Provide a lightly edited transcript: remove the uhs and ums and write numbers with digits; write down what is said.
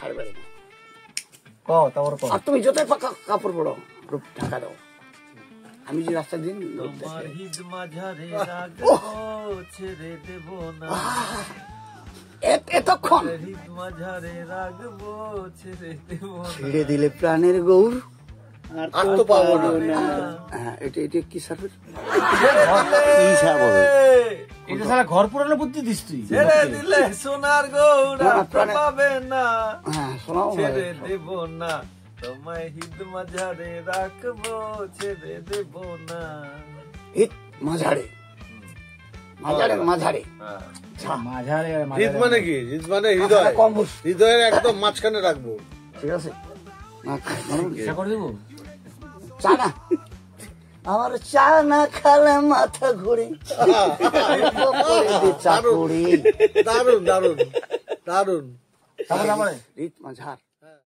ছাড়বে না। আর তুমি যতই পাকা কাপড় পরো রূপ ঢাকা দাও। আমি যে রাস্তা দিন এতক্ষণ ছেড়ে দিলে প্রাণের গৌর আর তো পাবো না। হ্যাঁ, এটা কি সার্ভিস? এটা সারা ঘর পুরানো বুদ্ধি দিস তুই। ছেড়ে দিলে সোনার গৌড়া পাবে না, হ্যাঁ শোনাও ছেড়ে দেব না তোমায় হিদ মাঝারে রাখবো, ছেড়ে দেব না। হিত মাঝারে মাঝারে মাঝারে মাঝারে হৃদ মানে কি? হৃদ মানে হৃদয়, কম বুঝ। হৃদয়ের একদম মাঝখানে রাখবো। ঠিক আছে না, ইচ্ছা করে দেবো। চা না, আমার চা না খেলে মাথা ঘুরে চা করি। দারুন দারুন দারুন। তারপরে হিত মাঝার